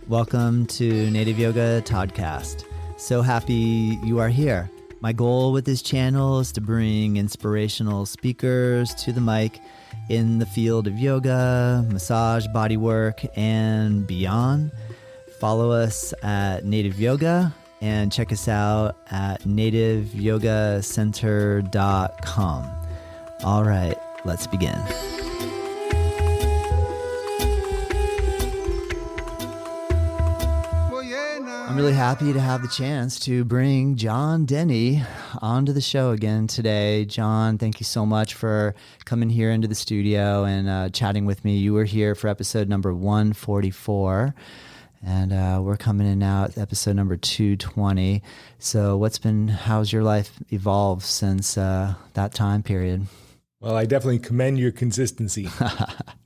Welcome to Native Yoga Todcast. So happy you are here. My goal with this channel is to bring inspirational speakers to the mic in the field of yoga, massage, bodywork, and beyond. Follow us at Native Yoga and check us out at nativeyogacenter.com. All right, let's begin. I'm really happy to have the chance to bring John Denney onto the show again today. John, thank you so much for coming here into the studio and chatting with me. You were here for episode number 144, and we're coming in now at episode number 220. So how's your life evolved since that time period? Well, I definitely commend your consistency.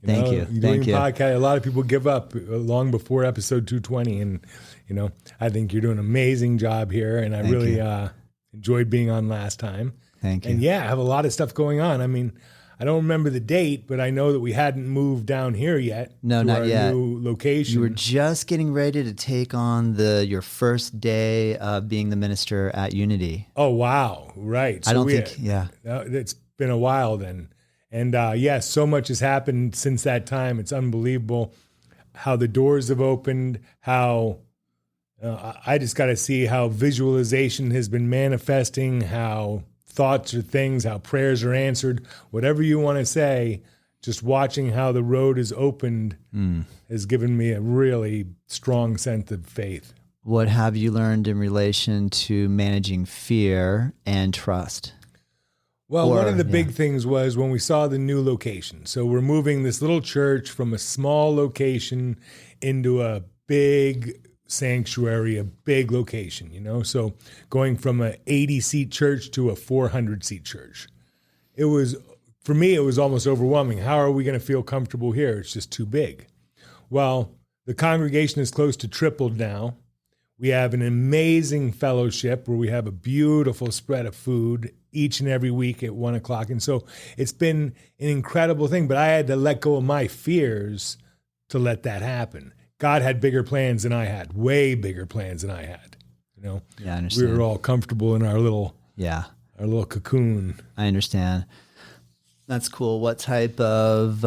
Thank you. Doing podcast, a lot of people give up long before episode 220, and I think you're doing an amazing job here, and I really enjoyed being on last time. Thank you. And yeah, I have a lot of stuff going on. I mean, I don't remember the date, but I know that we hadn't moved down here yet. No, not yet. New location. You were just getting ready to take on your first day of being the minister at Unity. Oh, wow. Right. So yeah. It's been a while then. And yes, so much has happened since that time. It's unbelievable how the doors have opened, how I just got to see how visualization has been manifesting, how thoughts are things, how prayers are answered, whatever you want to say. Just watching how the road is opened has given me a really strong sense of faith. What have you learned in relation to managing fear and trust? Well, one of the big things was when we saw the new location. So we're moving this little church from a small location into a big sanctuary, a big location, So going from an 80-seat church to a 400-seat church. For me, it was almost overwhelming. How are we going to feel comfortable here? It's just too big. Well, the congregation is close to tripled now. We have an amazing fellowship where we have a beautiful spread of food each and every week at 1 o'clock. And so it's been an incredible thing, but I had to let go of my fears to let that happen. God had bigger plans than I had, way bigger plans than I had. Yeah, I understand. We were all comfortable in our little cocoon. I understand. That's cool. What type of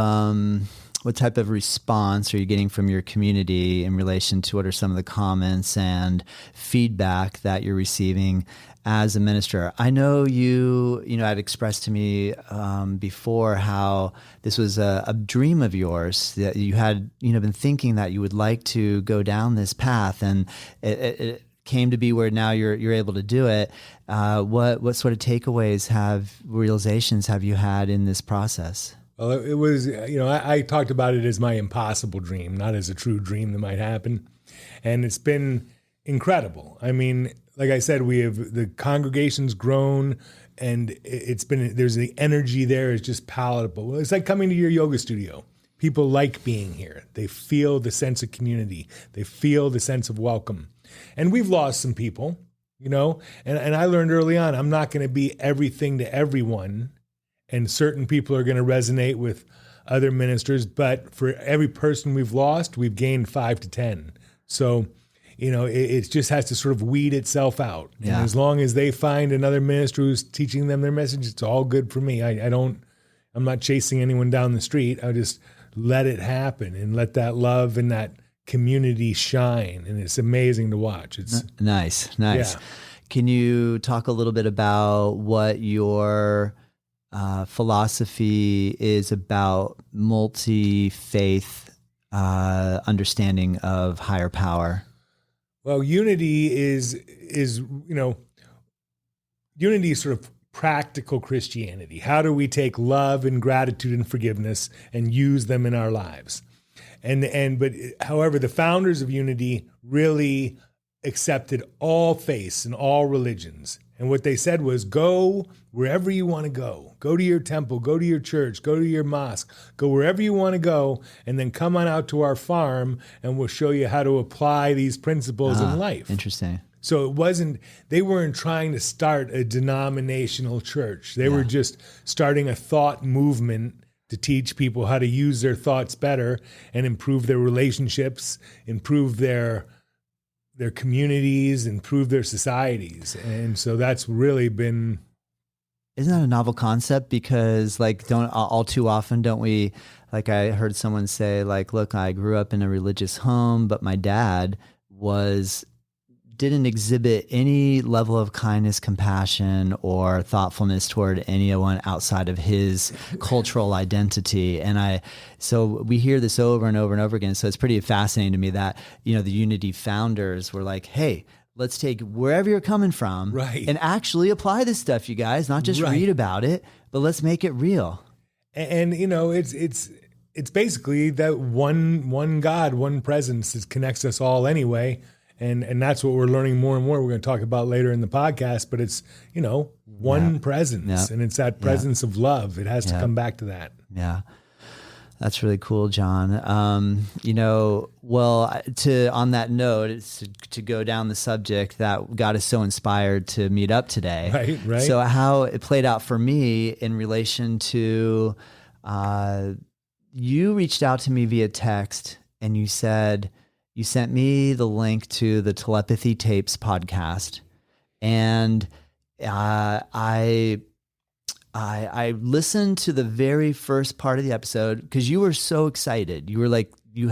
response are you getting from your community in relation to what are some of the comments and feedback that you're receiving as a minister? I know you had expressed to me before how this was a dream of yours, that you had been thinking that you would like to go down this path, and it came to be where now you're able to do it. What sort of takeaways, realizations have you had in this process? Well, it was, I talked about it as my impossible dream, not as a true dream that might happen. And it's been incredible. I mean, like I said, the congregation's grown, and there's the energy there is just palatable. It's like coming to your yoga studio. People like being here. They feel the sense of community. They feel the sense of welcome. And we've lost some people, and I learned early on, I'm not going to be everything to everyone. And certain people are going to resonate with other ministers, but for every person we've lost, we've gained 5 to 10. So, it just has to sort of weed itself out. Yeah. And as long as they find another minister who's teaching them their message, it's all good for me. I'm not chasing anyone down the street. I just let it happen and let that love and that community shine. And it's amazing to watch. It's nice. Yeah. Can you talk a little bit about what your philosophy is about multi-faith understanding of higher power? Well, unity is sort of practical Christianity. How do we take love and gratitude and forgiveness and use them in our lives? But however, the founders of Unity really accepted all faiths and all religions. And what they said was, go wherever you want to go. Go to your temple, go to your church, go to your mosque, go wherever you want to go, and then come on out to our farm and we'll show you how to apply these principles in life. Interesting. So they weren't trying to start a denominational church. They were just starting a thought movement to teach people how to use their thoughts better and improve their relationships, improve their communities, improve their societies. And so that's really been... Isn't that a novel concept? Because like, don't all too often, don't we, like I heard someone say like, look, I grew up in a religious home, but my dad didn't exhibit any level of kindness, compassion, or thoughtfulness toward anyone outside of his cultural identity. And so we hear this over and over and over again. So it's pretty fascinating to me that, the Unity founders were like, hey, let's take wherever you're coming from and actually apply this stuff, you guys, not just read about it, but let's make it real. And it's basically that one God, one presence that connects us all anyway. And that's what we're learning more and more. We're going to talk about later in the podcast, but it's, one presence, and it's that presence of love. It has to come back to that. Yeah. That's really cool, John. On that note, it's to go down the subject that got us so inspired to meet up today. Right. So how it played out for me in relation to, you reached out to me via text and you said, you sent me the link to the Telepathy Tapes podcast, and I listened to the very first part of the episode because you were so excited. You were like, you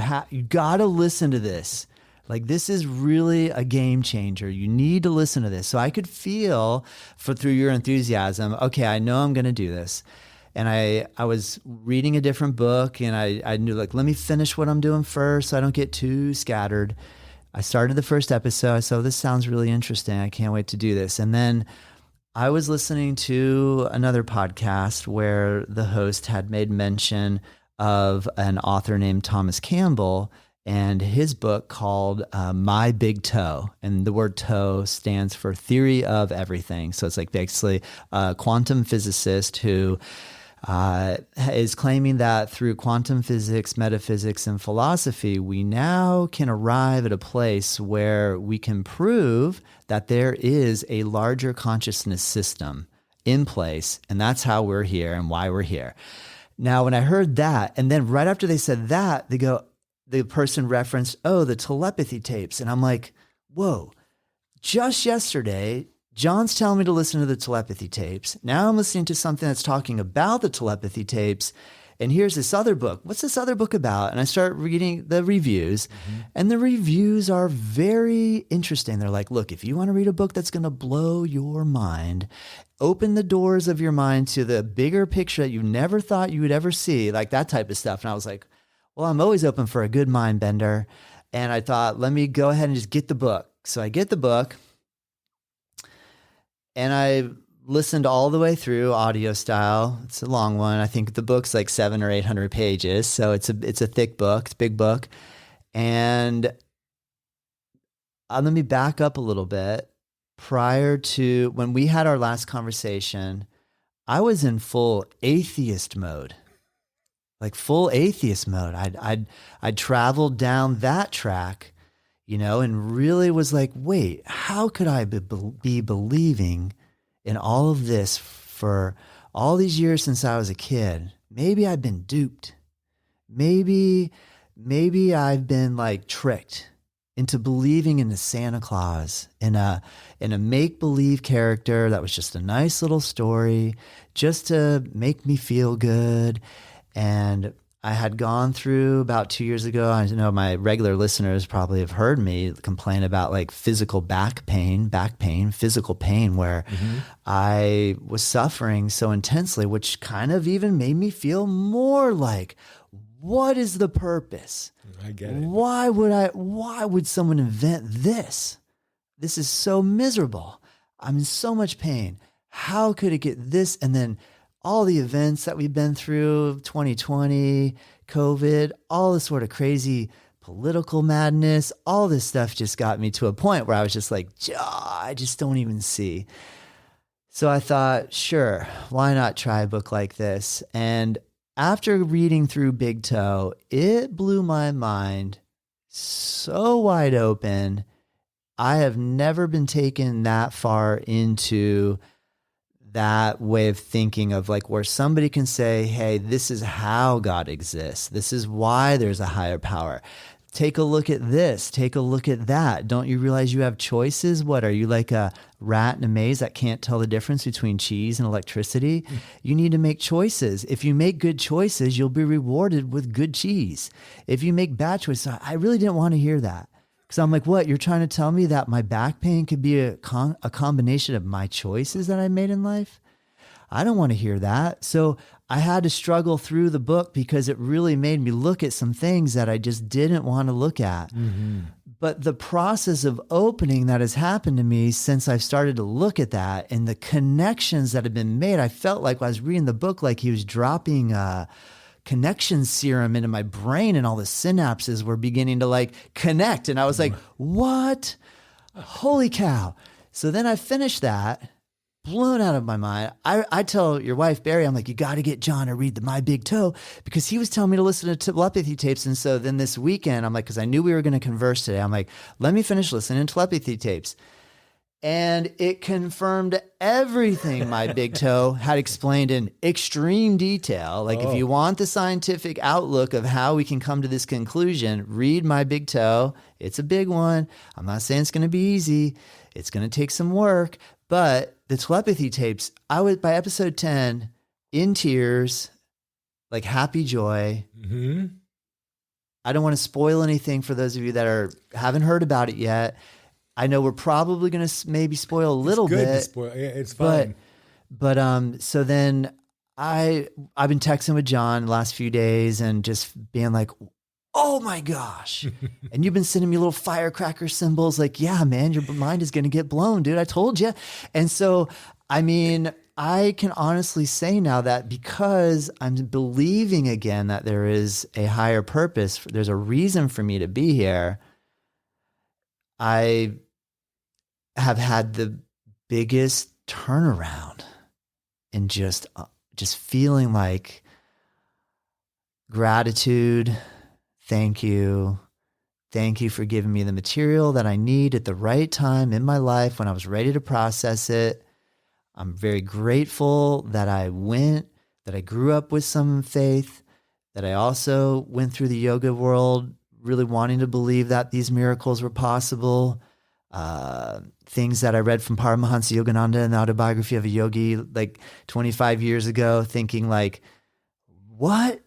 got to listen to this. Like, this is really a game changer. You need to listen to this. So I could feel through your enthusiasm, okay, I know I'm going to do this. And I was reading a different book, and I knew, like, let me finish what I'm doing first so I don't get too scattered. I started the first episode. So this sounds really interesting. I can't wait to do this. And then I was listening to another podcast where the host had made mention of an author named Thomas Campbell and his book called My Big Toe. And the word toe stands for theory of everything. So it's like basically a quantum physicist who is claiming that through quantum physics, metaphysics, and philosophy, we now can arrive at a place where we can prove that there is a larger consciousness system in place, and that's how we're here and why we're here. Now, when I heard that, and then right after they said that, the person referenced, the telepathy tapes, and I'm like, whoa, just yesterday, John's telling me to listen to the telepathy tapes. Now I'm listening to something that's talking about the telepathy tapes. And here's this other book. What's this other book about? And I start reading the reviews, and the reviews are very interesting. They're like, look, if you want to read a book that's going to blow your mind, open the doors of your mind to the bigger picture that you never thought you would ever see, like that type of stuff. And I was like, well, I'm always open for a good mind bender. And I thought, let me go ahead and just get the book. So I get the book. And I listened all the way through audio style. It's a long one. I think the book's like 700 or 800 pages. So it's a thick book. It's a big book. And let me back up a little bit. Prior to when we had our last conversation, I was in full atheist mode. Like full atheist mode. I'd traveled down that track, and really was like, wait, how could I be believing in all of this for all these years since I was a kid? Maybe I've been duped. Maybe I've been like tricked into believing in the Santa Claus, in a make-believe character that was just a nice little story just to make me feel good. And I had gone through about 2 years ago. I know my regular listeners probably have heard me complain about like physical back pain, physical pain, where I was suffering so intensely, which kind of even made me feel more like, what is the purpose? I get it. Why would someone invent this? This is so miserable. I'm in so much pain. How could it get this? And then all the events that we've been through, 2020, COVID, all this sort of crazy political madness, all this stuff just got me to a point where I was just like, I just don't even see. So I thought, sure, why not try a book like this? And after reading through Big Toe, it blew my mind so wide open. I have never been taken that far into that way of thinking of like where somebody can say, hey, this is how God exists. This is why there's a higher power. Take a look at this. Take a look at that. Don't you realize you have choices? What, are you like a rat in a maze that can't tell the difference between cheese and electricity? You need to make choices. If you make good choices, you'll be rewarded with good cheese. If you make bad choices, I really didn't want to hear that. Because I'm like, what? You're trying to tell me that my back pain could be a combination of my choices that I made in life? I don't want to hear that. So I had to struggle through the book because it really made me look at some things that I just didn't want to look at. Mm-hmm. But the process of opening that has happened to me since I've started to look at that and the connections that have been made, I felt like when I was reading the book, like he was dropping connection serum into my brain and all the synapses were beginning to like connect. And I was like, what? Holy cow. So then I finished that, blown out of my mind. I tell your wife, Barry, I'm like, you got to get John to read the My Big Toe, because he was telling me to listen to telepathy tapes. And so then this weekend, I'm like, because I knew we were going to converse today, I'm like, let me finish listening to telepathy tapes. And it confirmed everything My Big Toe had explained in extreme detail. Like, if you want the scientific outlook of how we can come to this conclusion, read My Big Toe. It's a big one. I'm not saying it's going to be easy. It's going to take some work. But the telepathy tapes, I was by episode 10 in tears, like happy joy. Mm-hmm. I don't want to spoil anything for those of you that haven't heard about it yet. I know we're probably going to maybe spoil a little bit. To spoil. Yeah, it's fine. But so then I've been texting with John the last few days and just being like, oh my gosh. And you've been sending me little firecracker symbols like, yeah, man, your mind is going to get blown, dude. I told you. And so, I mean, I can honestly say now that because I'm believing again that there is a higher purpose, there's a reason for me to be here, I have had the biggest turnaround in just feeling like gratitude. Thank you. Thank you for giving me the material that I need at the right time in my life when I was ready to process it. I'm very grateful that I grew up with some faith, that I also went through the yoga world really wanting to believe that these miracles were possible. Things that I read from Paramahansa Yogananda in the autobiography of a yogi like 25 years ago, thinking like, what?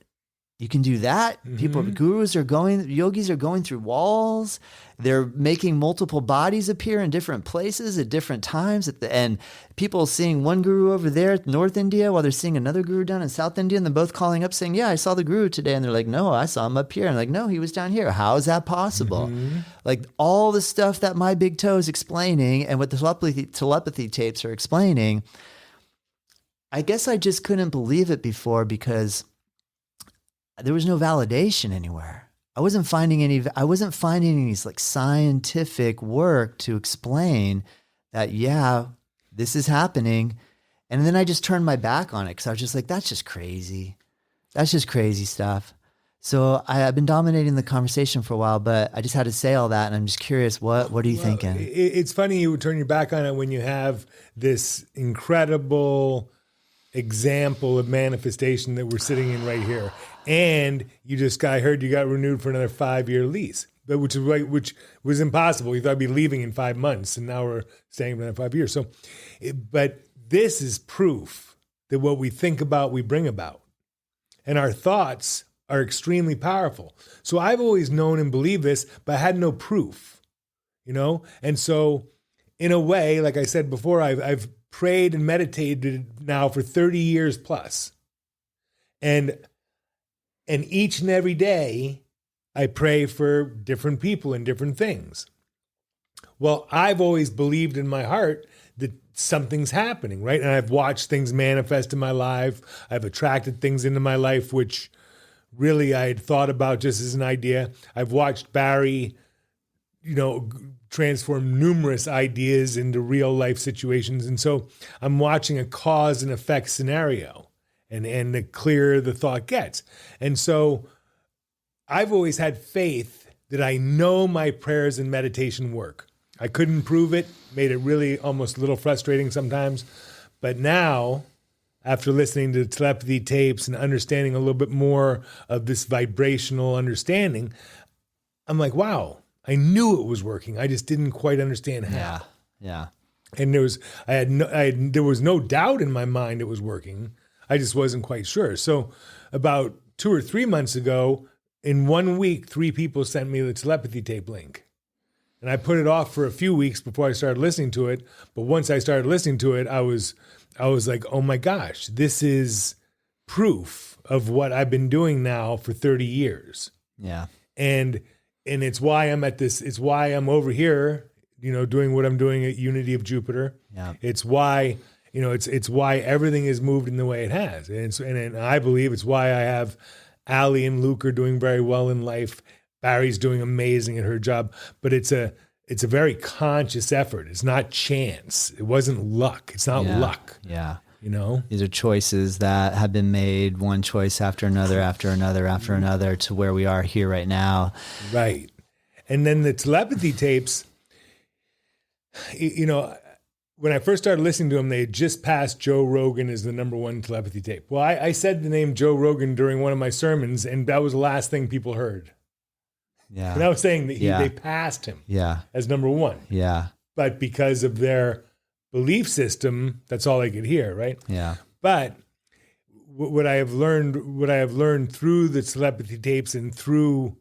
You can do that? Mm-hmm. Yogis are going through walls. They're making multiple bodies appear in different places at different times. And people seeing one guru over there at North India while they're seeing another guru down in South India, and they're both calling up saying, yeah, I saw the guru today. And they're like, no, I saw him up here. And like, no, he was down here. How is that possible? Mm-hmm. Like all the stuff that My Big Toe is explaining and what the telepathy tapes are explaining, I guess I just couldn't believe it before because there was no validation anywhere. I wasn't finding any like scientific work to explain that, yeah, this is happening. And then I just turned my back on it because I was just like, that's just crazy. That's just crazy stuff. So I've been dominating the conversation for a while, but I just had to say all that. And I'm just curious, what are you thinking? It's funny you would turn your back on it when you have this incredible example of manifestation that we're sitting in right here. And I heard you got renewed for another 5-year lease, but which was impossible. You thought I'd be leaving in 5 months, and now we're staying for another 5 years. So, but this is proof that what we think about, we bring about. And our thoughts are extremely powerful. So I've always known and believed this, but I had no proof, And so in a way, like I said before, I've prayed and meditated now for 30 years plus. And each and every day, I pray for different people and different things. Well, I've always believed in my heart that something's happening, right? And I've watched things manifest in my life. I've attracted things into my life, which really I had thought about just as an idea. I've watched Barry, transform numerous ideas into real life situations. And so I'm watching a cause and effect scenario. And the clearer the thought gets. And so I've always had faith that I know my prayers and meditation work. I couldn't prove it, made it really almost a little frustrating sometimes. But now, after listening to the telepathy tapes and understanding a little bit more of this vibrational understanding, I'm like, wow, I knew it was working. I just didn't quite understand how. Yeah. Yeah. And there was no doubt in my mind it was working. I just wasn't quite sure. So about 2 or 3 months ago, in 1 week, 3 people sent me the telepathy tape link. And I put it off for a few weeks before I started listening to it. But once I started listening to it, I was like, oh my gosh, this is proof of what I've been doing now for 30 years. Yeah. And it's why I'm at this, it's why I'm over here, doing what I'm doing at Unity of Jupiter. Yeah. It's why, it's why everything has moved in the way it has. And I believe it's why I have Allie and Luke are doing very well in life. Barry's doing amazing at her job, but it's a very conscious effort. It's not chance. It wasn't luck. It's not luck. Yeah. These are choices that have been made, one choice after another, after another, after another, to where we are here right now. Right. And then the telepathy tapes, when I first started listening to them, they had just passed Joe Rogan as the #1 telepathy tape. Well, I said the name Joe Rogan during one of my sermons, and that was the last thing people heard. Yeah. And I was saying that they passed him as #1. Yeah. But because of their belief system, that's all they could hear, right? Yeah. But what I have learned through the telepathy tapes and through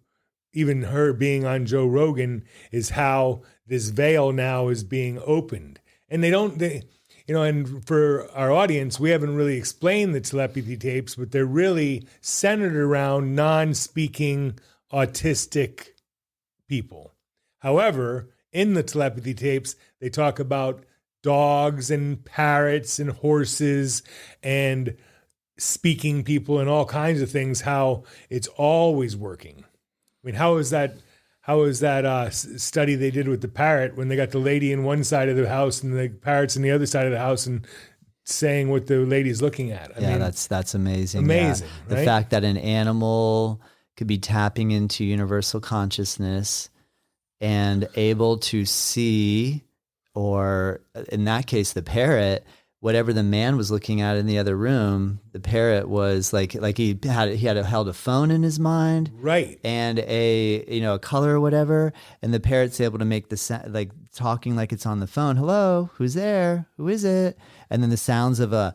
even her being on Joe Rogan is how this veil now is being opened. And and for our audience, we haven't really explained the telepathy tapes, but they're really centered around non-speaking autistic people. However, in the telepathy tapes, they talk about dogs and parrots and horses and speaking people and all kinds of things, how it's always working. I mean, how is that study they did with the parrot when they got the lady in one side of the house and the parrots in the other side of the house and saying what the lady's looking at? I mean, that's amazing. Amazing. Yeah. The fact that an animal could be tapping into universal consciousness and able to see, or in that case, the parrot, whatever the man was looking at in the other room, the parrot was like he had held a phone in his mind, right, and a color or whatever, and the parrot's able to make the sound, like talking like it's on the phone. Hello, who's there? Who is it? And then the sounds of a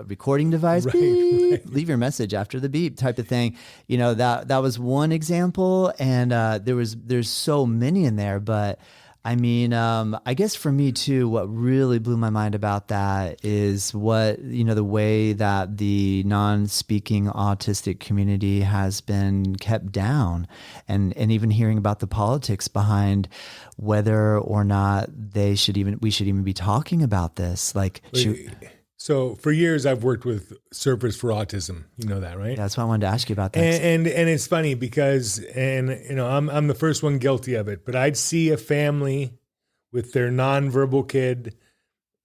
recording device, right, beep, right. Leave your message after the beep type of thing. That was one example, and there's so many in there, but. I mean, I guess for me too, what really blew my mind about that is the way that the non-speaking autistic community has been kept down, and even hearing about the politics behind whether or not we should even be talking about this. So for years, I've worked with Surfers for Autism. You know that, right? That's why I wanted to ask you about that. And it's funny because, I'm the first one guilty of it, but I'd see a family with their nonverbal kid,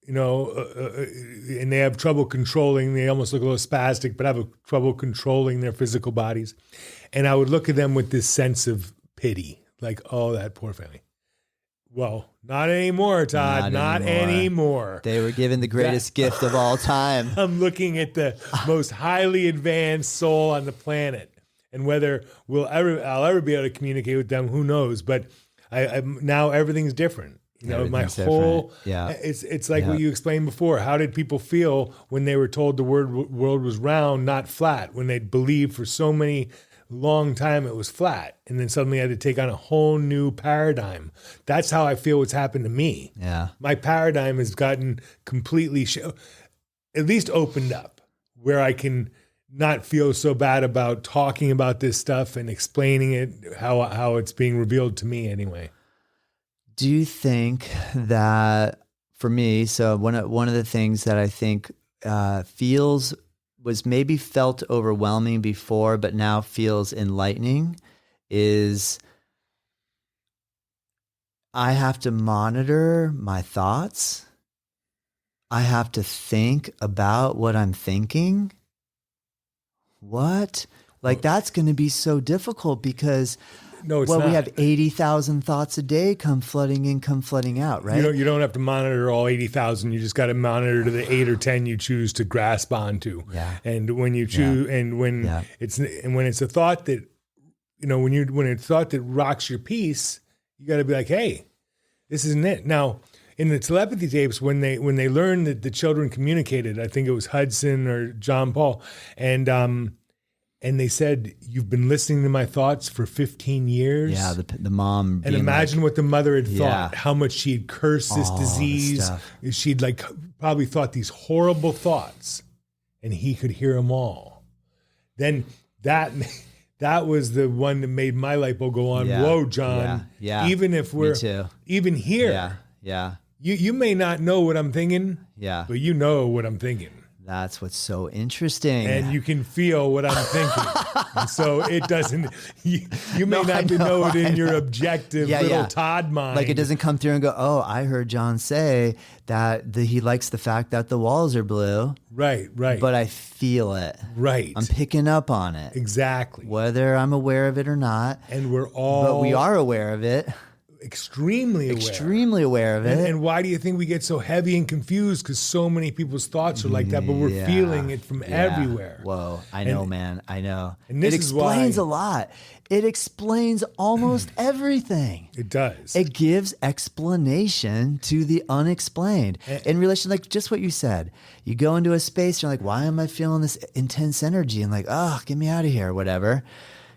and they have trouble controlling. They almost look a little spastic, but have trouble controlling their physical bodies. And I would look at them with this sense of pity, like, oh, that poor family. Well, not anymore, Todd. Not anymore. They were given the greatest gift of all time. I'm looking at the most highly advanced soul on the planet, and whether I'll ever be able to communicate with them, who knows? But now everything's different. My whole it's like what you explained before. How did people feel when they were told the world was round, not flat? When they'd believed for so many long time it was flat, and then suddenly I had to take on a whole new paradigm. That's how I feel what's happened to me. Yeah, my paradigm has gotten completely at least opened up, where I can not feel so bad about talking about this stuff and explaining it, how it's being revealed to me anyway. Do you think that, for me, so one of the things that I think was maybe felt overwhelming before, but now feels enlightening, is I have to monitor my thoughts. I have to think about what I'm thinking. What? Like, that's going to be so difficult because No, it's well, not. we have 80,000 thoughts a day come flooding in, come flooding out, right? You don't have to monitor all 80,000. You just got to monitor to the 8 or 10 you choose to grasp onto. Yeah. And when you choose, and when it's a thought that, when it's a thought that rocks your peace, you got to be like, hey, this isn't it. Now, in the telepathy tapes, when they learned that the children communicated, I think it was Hudson or John Paul, and they said, you've been listening to my thoughts for 15 years. Yeah, the mom. And imagine what the mother had thought, Yeah. how much she had cursed this disease. She'd probably thought these horrible thoughts, and he could hear them all. Then that was the one that made my light bulb go on. Yeah. Whoa, John. Yeah. Even if we're, even here, Yeah. you may not know what I'm thinking, Yeah. but you know what I'm thinking. That's what's so interesting. And you can feel what I'm thinking. So it doesn't, you may not know it in your objective little Todd mind. Like it doesn't come through and go, oh, I heard John say that he likes the fact that the walls are blue. Right. But I feel it. Right. I'm picking up on it. Exactly. Whether I'm aware of it or not. And but we are aware of it. Extremely aware of it. And why do you think we get so heavy and confused? Because so many people's thoughts are like that, but we're feeling it from everywhere. Whoa, I know, man. I know. And this it explains a lot. It explains almost everything. It does. It gives explanation to the unexplained. In relation, like just what you said, you go into a space, you're like, why am I feeling this intense energy? And like, oh, get me out of here, or whatever.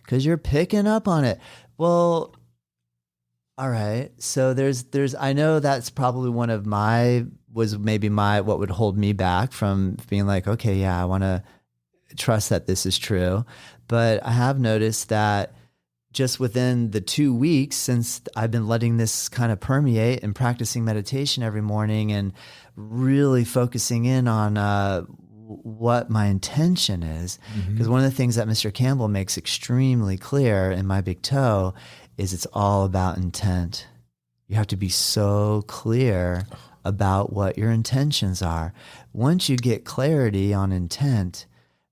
Because you're picking up on it. Well, all right. So there's I know that's probably one of what would hold me back from being like, okay, yeah, I want to trust that this is true. But I have noticed that just within the 2 weeks since I've been letting this kind of permeate and practicing meditation every morning and really focusing in on what my intention is. Because one of the things that Mr. Campbell makes extremely clear in My Big Toe is it's all about intent. You have to be so clear about what your intentions are. Once you get clarity on intent,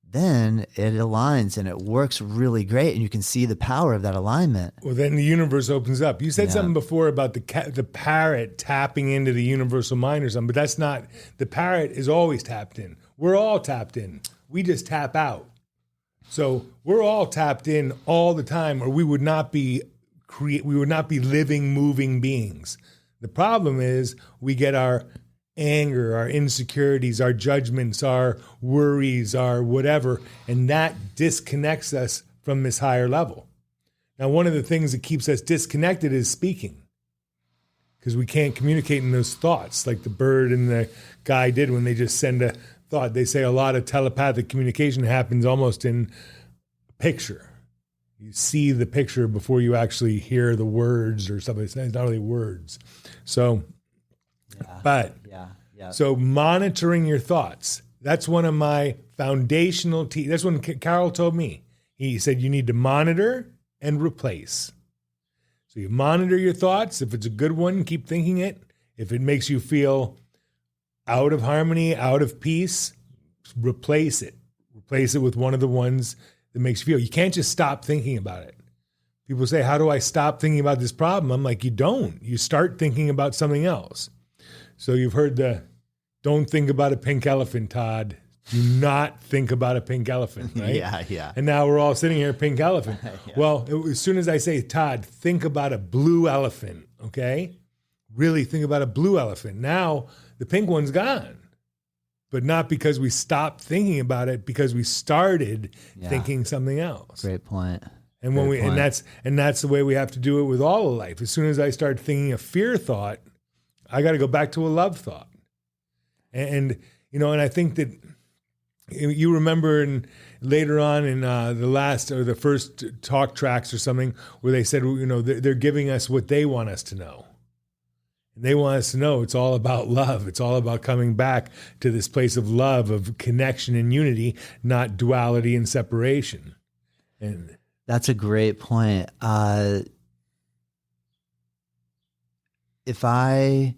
then it aligns and it works really great, and you can see the power of that alignment. Well, then the universe opens up. You said something before about the parrot tapping into the universal mind or something, but that's not, the parrot is always tapped in. We're all tapped in. We just tap out. So we're all tapped in all the time, or we would not be living, moving beings. The problem is we get our anger, our insecurities, our judgments, our worries, our whatever, and that disconnects us from this higher level. Now, one of the things that keeps us disconnected is speaking, because we can't communicate in those thoughts like the bird and the guy did when they just send a thought. They say a lot of telepathic communication happens almost in a picture. You see the picture before you actually hear the words or something. It's not really words. So, so monitoring your thoughts, that's one of my foundational that's when Carol told me. He said you need to monitor and replace. So you monitor your thoughts. If it's a good one, keep thinking it. If it makes you feel out of harmony, out of peace, replace it. Replace it with one of the ones that makes you feel. You can't just stop thinking about it. People say, how do I stop thinking about this problem? I'm like, you don't. You start thinking about something else. So you've heard don't think about a pink elephant, Todd. Do not think about a pink elephant, right? Yeah. And now we're all sitting here, pink elephant. Well, as soon as I say, Todd, think about a blue elephant, okay? Really think about a blue elephant. Now the pink one's gone. But not because we stopped thinking about it, because we started thinking something else. Great point. And that's the way we have to do it with all of life. As soon as I start thinking a fear thought, I got to go back to a love thought. And I think that you remember later on in the first talk tracks or something where they said, they're giving us what they want us to know. And they want us to know it's all about love. It's all about coming back to this place of love, of connection and unity, not duality and separation. And that's a great point. If I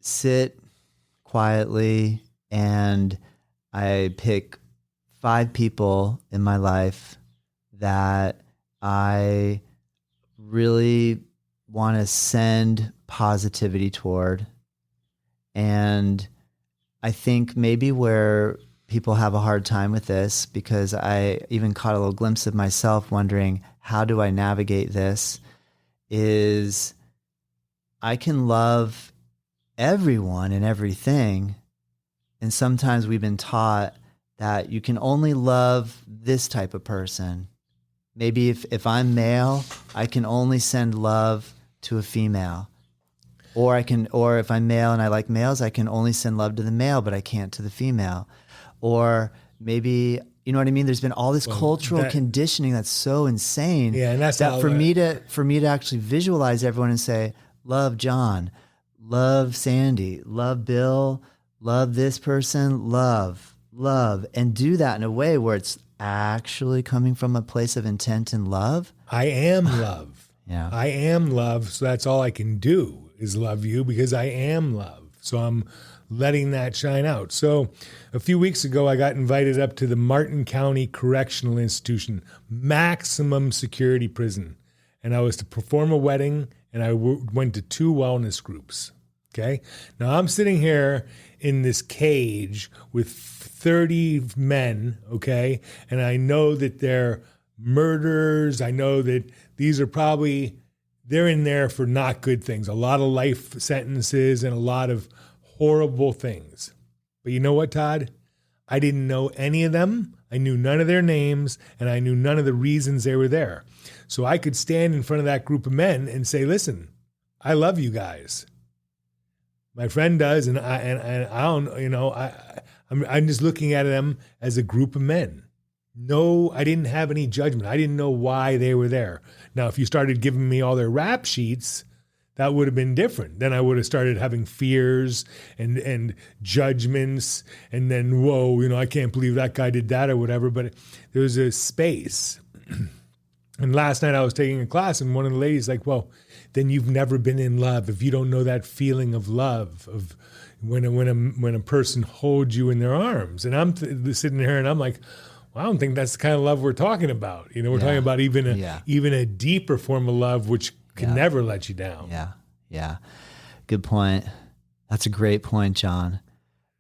sit quietly and I pick 5 people in my life that I really want to send positivity toward. And I think maybe where people have a hard time with this, because I even caught a little glimpse of myself wondering, how do I navigate this, is I can love everyone and everything. And sometimes we've been taught that you can only love this type of person. Maybe if I'm male, I can only send love to a female. Or if I'm male and I like males, I can only send love to the male, but I can't to the female. Or maybe, you know what I mean? There's been all this cultural conditioning that's so insane. Yeah, and that's that for me to actually visualize everyone and say, love John, love Sandy, love Bill, love this person, love, and do that in a way where it's actually coming from a place of intent and love. I am love. Yeah. I am love. So that's all I can do is love you, because I am love. So I'm letting that shine out. So a few weeks ago, I got invited up to the Martin County Correctional Institution, maximum security prison. And I was to perform a wedding, and I went to 2 wellness groups. Okay. Now I'm sitting here in this cage with 30 men. Okay. And I know that they're murderers. I know that these are probably, they're in there for not good things, a lot of life sentences and a lot of horrible things. But you know what, Todd? I didn't know any of them. I knew none of their names, and I knew none of the reasons they were there. So I could stand in front of that group of men and say, listen, I love you guys. My friend does, and I don't, you know, I'm just looking at them as a group of men. No, I didn't have any judgment. I didn't know why they were there. Now, if you started giving me all their rap sheets, that would have been different. Then I would have started having fears and judgments, and then, whoa, you know, I can't believe that guy did that or whatever. But there was a space. And last night I was taking a class, and one of the ladies like, well, then you've never been in love if you don't know that feeling of love, of when a person holds you in their arms. And I'm sitting here and I'm like, well, I don't think that's the kind of love we're talking about. You know, we're talking about even a deeper form of love, which can never let you down. Yeah. Yeah. Good point. That's a great point, John.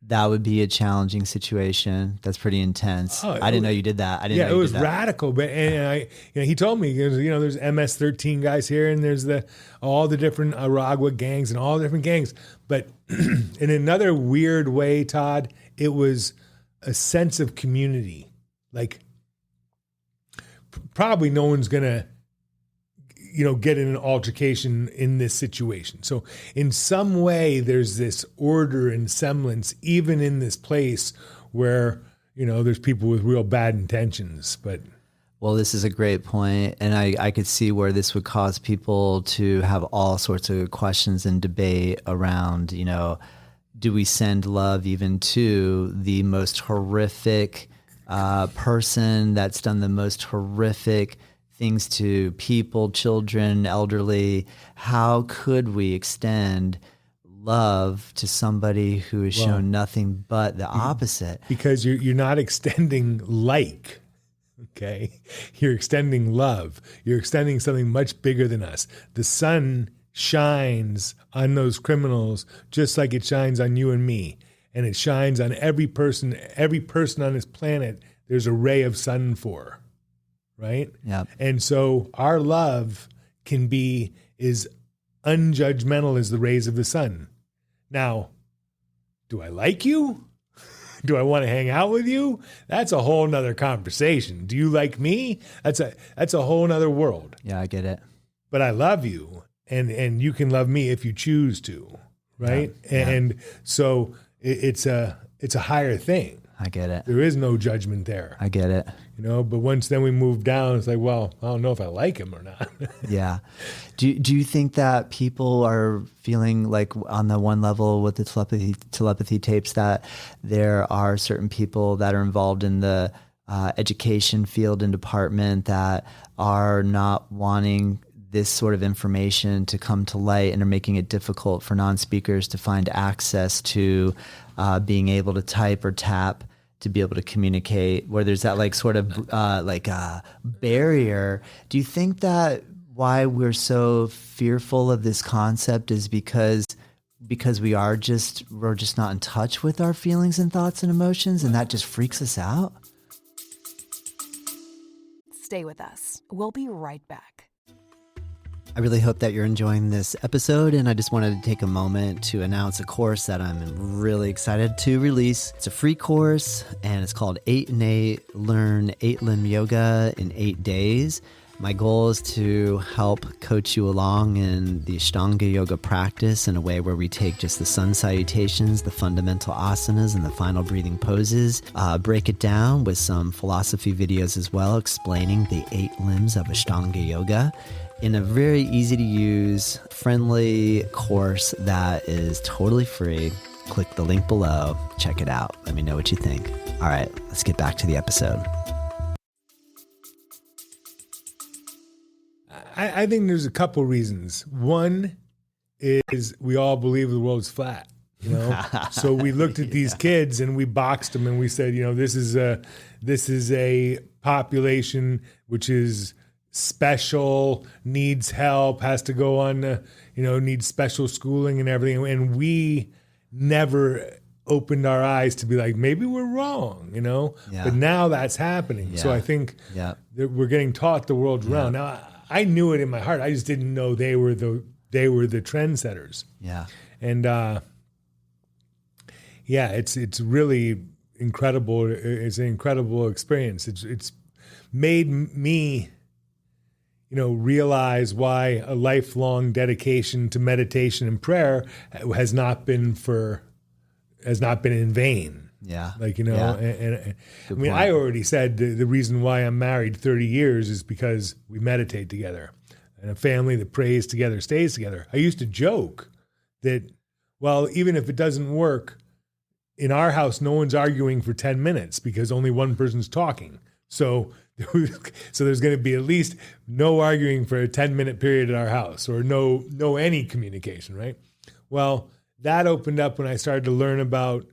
That would be a challenging situation. That's pretty intense. I didn't know you did that. It was radical. But he told me, you know, there's MS-13 guys here, and there's all the different Aragua gangs and all the different gangs. But in another weird way, Todd, it was a sense of community. Like, probably no one's gonna, you know, get in an altercation in this situation. So in some way, there's this order and semblance, even in this place where, you know, there's people with real bad intentions. But well, this is a great point, and I could see where this would cause people to have all sorts of questions and debate around, you know, do we send love even to the most horrific person that's done the most horrific things to people, children, elderly? How could we extend love to somebody who has shown nothing but the opposite? Because you're not extending like, okay? You're extending love. You're extending something much bigger than us. The sun shines on those criminals just like it shines on you and me. And it shines on every person on this planet. There's a ray of sun for, right? Yeah. And so our love can be as unjudgmental as the rays of the sun. Now, do I like you? Do I want to hang out with you? That's a whole nother conversation. Do you like me? That's a whole nother world. Yeah, I get it. But I love you, and you can love me if you choose to, right? Yeah. And so it's a higher thing. I get it. There is no judgment there. I get it. You know, but once then we move down, it's like, well, I don't know if I like him or not. Yeah. Do you think that people are feeling like on the one level with the telepathy tapes that there are certain people that are involved in the education field and department that are not wanting this sort of information to come to light and are making it difficult for non-speakers to find access to being able to type or tap to be able to communicate, where there's that like sort of barrier? Do you think that why we're so fearful of this concept is because we're just not in touch with our feelings and thoughts and emotions, and that just freaks us out? Stay with us. We'll be right back. I really hope that you're enjoying this episode, and I just wanted to take a moment to announce a course that I'm really excited to release. It's a free course, and it's called 8 in 8, Learn 8-Limb Yoga in 8 days. My goal is to help coach you along in the Ashtanga yoga practice in a way where we take just the sun salutations, the fundamental asanas, and the final breathing poses, break it down with some philosophy videos as well, explaining the 8 limbs of Ashtanga yoga in a very easy to use, friendly course that is totally free. Click the link below, check it out. Let me know what you think. All right, let's get back to the episode. I think there's a couple reasons. One is we all believe the world's flat, you know? So we looked at these kids and we boxed them and we said, you know, this is a population which is special, needs help, has to go on, needs special schooling and everything. And we never opened our eyes to be like, maybe we're wrong, you know? Yeah. But now that's happening. Yeah. So I think that we're getting taught the world's round. Now, I knew it in my heart. I just didn't know they were the trendsetters. Yeah. And it's really incredible. It's an incredible experience. It's made me, realize why a lifelong dedication to meditation and prayer has not been in vain. Yeah. And I mean, I already said the reason why I'm married 30 years is because we meditate together, and a family that prays together stays together. I used to joke that, well, even if it doesn't work, in our house, no one's arguing for 10 minutes because only one person's talking. So there's going to be at least no arguing for a 10-minute period at our house, or no any communication, right? Well, that opened up when I started to learn about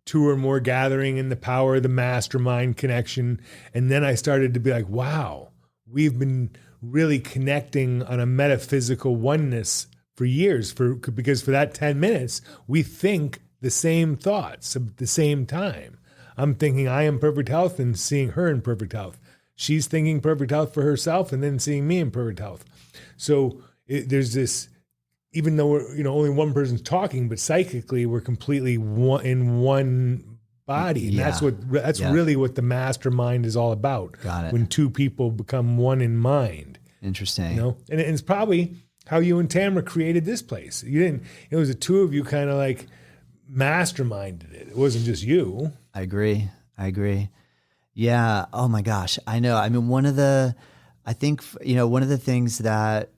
2 or more gathering and the power of the mastermind connection. And then I started to be like, wow, we've been really connecting on a metaphysical oneness for years, because for that 10 minutes, we think the same thoughts at the same time. I'm thinking I am perfect health and seeing her in perfect health. She's thinking perfect health for herself and then seeing me in perfect health. So there's this, even though we're, only one person's talking, but psychically we're completely in one body. And that's really what the mastermind is all about. Got it. When 2 people become one in mind. Interesting. And it's probably how you and Tamara created this place. It was the 2 of you kind of like masterminded it. It wasn't just you. I agree. Yeah. Oh my gosh. I know. I mean, one of the things that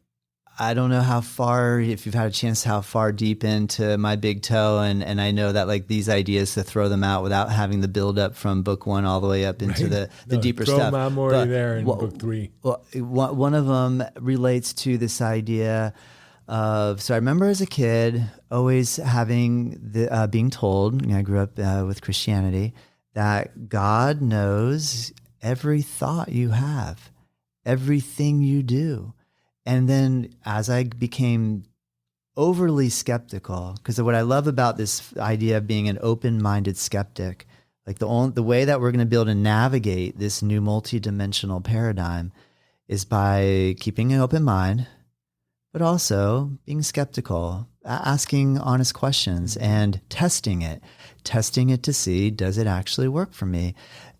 I don't know how far, if you've had a chance, how far deep into my big toe. And I know that like these ideas, to throw them out without having the build up from book 1 all the way up into the deeper stuff. I'm already there in book 3. Well, one of them relates to this idea of, so I remember as a kid always having being told, I grew up with Christianity, that God knows every thought you have, everything you do. And then as I became overly skeptical, because what I love about this idea of being an open-minded skeptic, like the way that we're going to be able to navigate this new multidimensional paradigm is by keeping an open mind, but also being skeptical, asking honest questions and testing it to see, does it actually work for me?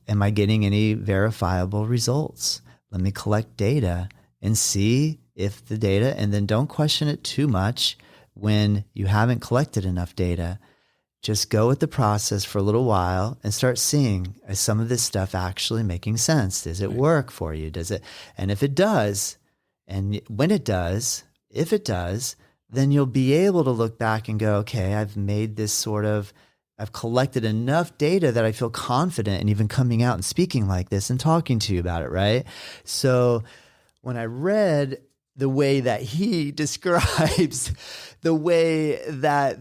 Am I getting any verifiable results? Let me collect data and see if the data, and then don't question it too much when you haven't collected enough data. Just go with the process for a little while and start seeing, is some of this stuff actually making sense? Does it work for you? Does it? And if it does, and when it does, if it does, then you'll be able to look back and go, okay, I've collected enough data that I feel confident in even coming out and speaking like this and talking to you about it, right? So when I read the way that he describes the way that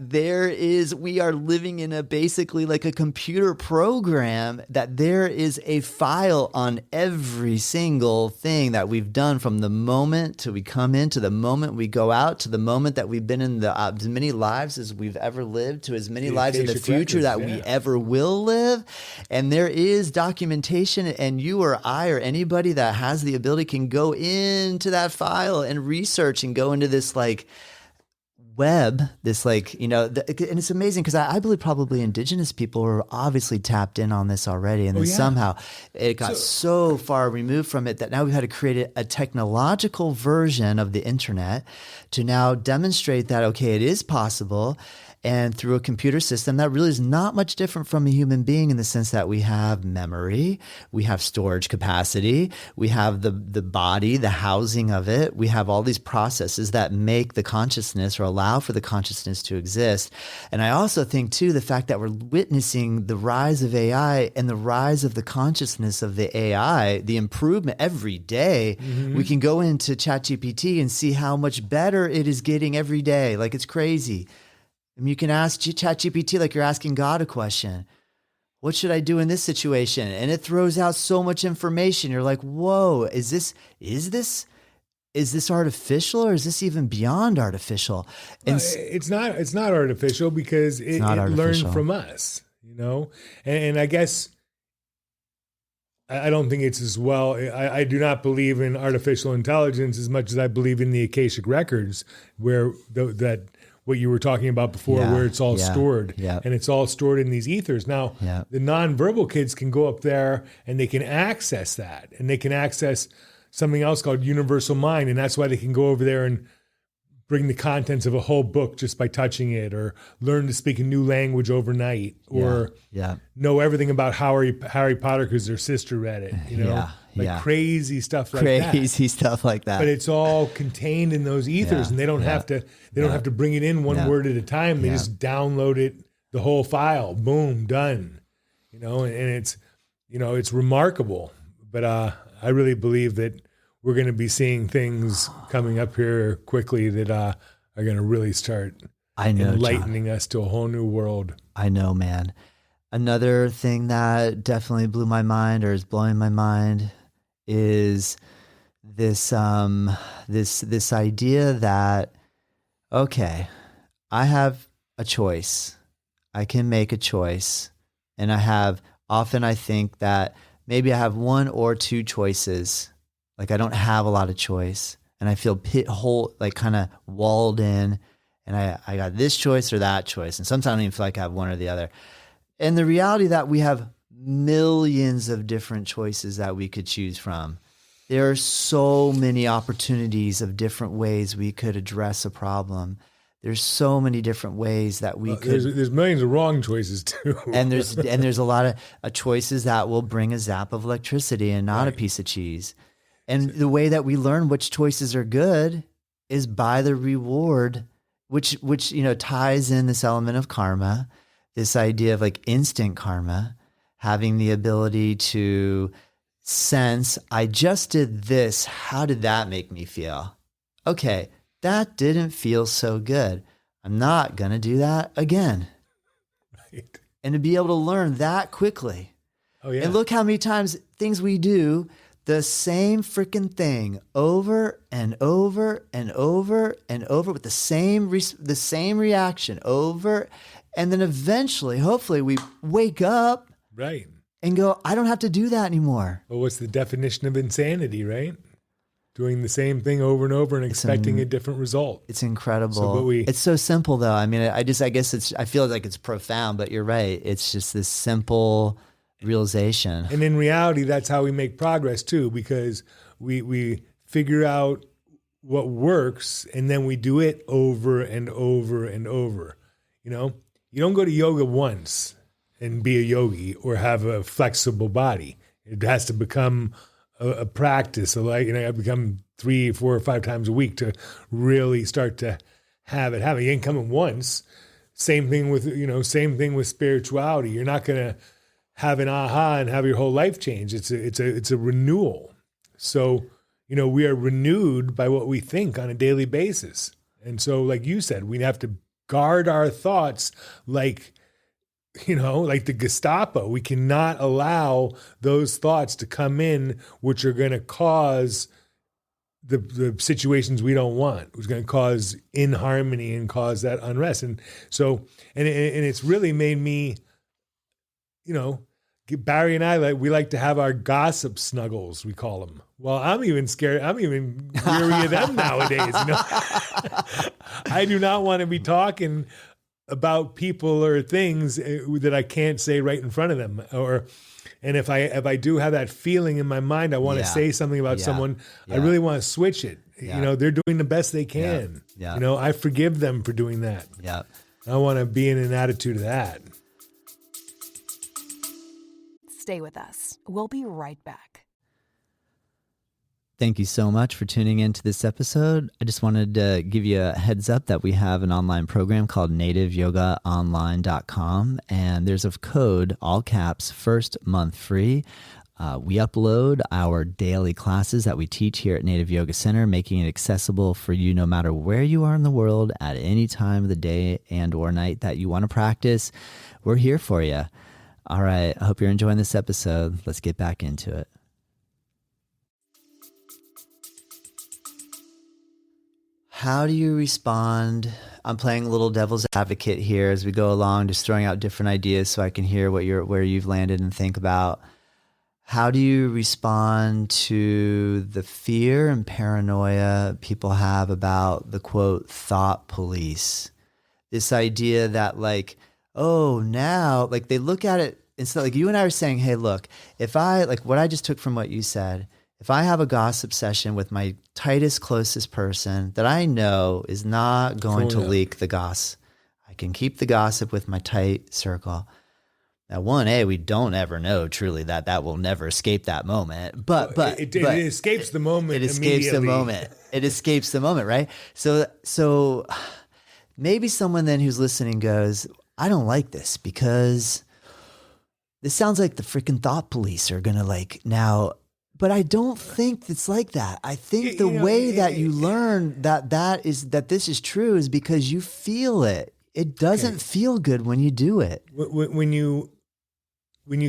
we are living in basically like a computer program, that there is a file on every single thing that we've done from the moment till we come in, to the moment we go out, to the moment that we've been in as many lives as we've ever lived, to as many lives in the future that we ever will live. And there is documentation, and you or I or anybody that has the ability can go into that file and research and go into this like web, this like, and it's amazing because I believe probably indigenous people are obviously tapped in on this already. And then somehow it got so far removed from it that now we've had to create a technological version of the internet to now demonstrate that, okay, it is possible. And through a computer system that really is not much different from a human being, in the sense that we have memory, we have storage capacity, we have the body, the housing of it. We have all these processes that make the consciousness or allow for the consciousness to exist. And I also think too, the fact that we're witnessing the rise of AI and the rise of the consciousness of the AI, the improvement every day. We can go into ChatGPT and see how much better it is getting every day. Like, it's crazy. I mean, you can ask ChatGPT like you're asking God a question. What should I do in this situation? And it throws out so much information. You're like, whoa, is this artificial, or is this even beyond artificial? And it's not artificial because it learned from us, and I guess I don't think it's as well. I do not believe in artificial intelligence as much as I believe in the Akashic records, where that what you were talking about before, where it's all stored, and it's all stored in these ethers. Now, the nonverbal kids can go up there and they can access that, and they can access something else called universal mind, and that's why they can go over there and bring the contents of a whole book just by touching it, or learn to speak a new language overnight, or know everything about Harry Potter because their sister read it, crazy stuff like that. Crazy stuff like that. But it's all contained in those ethers, and they don't have to. They don't have to bring it in one word at a time. They just download it, the whole file. Boom, done. And it's remarkable. But I really believe that we're going to be seeing things coming up here quickly that are going to really start enlightening us to a whole new world. I know, man. Another thing that definitely blew my mind, or is blowing my mind, is this this idea that, okay, I have a choice. I can make a choice. And I think that maybe I have one or two choices. Like, I don't have a lot of choice, and I feel kind of walled in, and I got this choice or that choice. And sometimes I don't even feel like I have one or the other. And the reality that we have millions of different choices that we could choose from. There are so many opportunities of different ways we could address a problem. There's so many different ways that we could. There's millions of wrong choices too. and there's a lot of choices that will bring a zap of electricity and not a piece of cheese. And the way that we learn which choices are good is by the reward, which ties in this element of karma, this idea of like instant karma, having the ability to sense, I just did this. How did that make me feel? Okay, that didn't feel so good. I'm not going to do that again. Right. And to be able to learn that quickly. Oh, yeah. And look how many times things we do, the same freaking thing over and over and over and over with the same reaction over. And then eventually, hopefully, we wake up. Right. And go, I don't have to do that anymore. Well, what's the definition of insanity, right? Doing the same thing over and over and expecting a different result. It's incredible. It's so simple, though. I mean, I guess I feel like it's profound, but you're right. It's just this simple realization. And in reality, that's how we make progress too, because we figure out what works, and then we do it over and over and over. You don't go to yoga once and be a yogi or have a flexible body. It has to become a practice. So I become 3, 4, or 5 times a week to really start to have it happen. You ain't coming once. Same thing with spirituality. You're not going to have an aha and have your whole life change. It's a renewal. So, we are renewed by what we think on a daily basis. And so, like you said, we have to guard our thoughts like the Gestapo. We cannot allow those thoughts to come in, which are going to cause the situations we don't want. It's going to cause inharmony and cause that unrest. And so, and it's really made me, Barry and I, we like to have our gossip snuggles, we call them. Well, I'm even scared. I'm even weary of them nowadays. I do not want to be talking about people or things that I can't say right in front of them. And if I do have that feeling in my mind, I want to say something about someone, I really want to switch it. They're doing the best they can. I forgive them for doing that. Yeah. I want to be in an attitude of that. Stay with us. We'll be right back. Thank you so much for tuning into this episode. I just wanted to give you a heads up that we have an online program called nativeyogaonline.com, and there's a code, all caps, first month free. We upload our daily classes that we teach here at Native Yoga Center, making it accessible for you no matter where you are in the world at any time of the day and or night that you want to practice. We're here for you. All right. I hope you're enjoying this episode. Let's get back into it. How do you respond? I'm playing a little devil's advocate here as we go along, just throwing out different ideas so I can hear where you've landed and think about. How do you respond to the fear and paranoia people have about the quote thought police? This idea that now they look at it instead, like you and I are saying, hey, look, if I what I just took from what you said, if I have a gossip session with my tightest, closest person that I know is not going to leak the gossip, I can keep the gossip with my tight circle. Now, we don't ever know truly that will never escape that moment. But it escapes the moment. It escapes the moment. It escapes the moment, right? So maybe someone then who's listening goes, I don't like this because this sounds like the freaking thought police are going to now. But I don't think it's like that. I think the way that you learn that this is true is because you feel it. It doesn't feel good when you do it. When you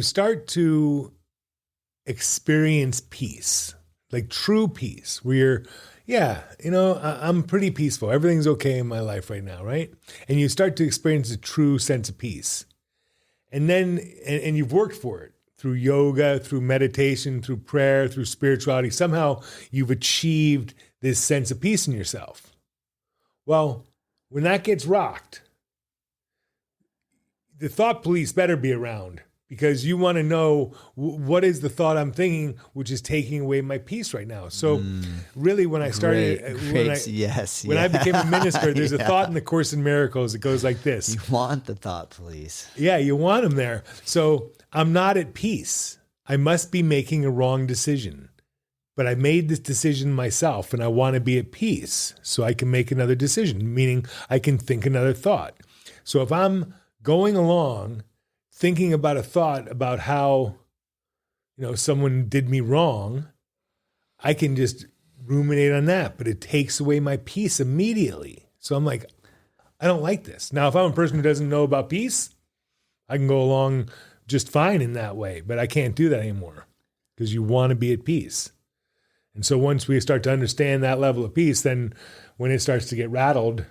start to experience peace, like true peace, where I'm pretty peaceful. Everything's okay in my life right now, right? And you start to experience a true sense of peace. And then, and you've worked for it. Through yoga, through meditation, through prayer, through spirituality, somehow you've achieved this sense of peace in yourself. Well, when that gets rocked, the thought police better be around because you want to know what is the thought I'm thinking, which is taking away my peace right now. So really when I started, when I became a minister, there's a thought in the Course in Miracles. It goes like this. You want the thought police. Yeah, you want them there. So I'm not at peace. I must be making a wrong decision. But I made this decision myself and I want to be at peace so I can make another decision, meaning I can think another thought. So if I'm going along thinking about a thought about how, someone did me wrong, I can just ruminate on that, but it takes away my peace immediately. So I'm like, I don't like this. Now, if I'm a person who doesn't know about peace, I can go along just fine in that way, but I can't do that anymore because you want to be at peace. And so once we start to understand that level of peace, then when it starts to get rattled,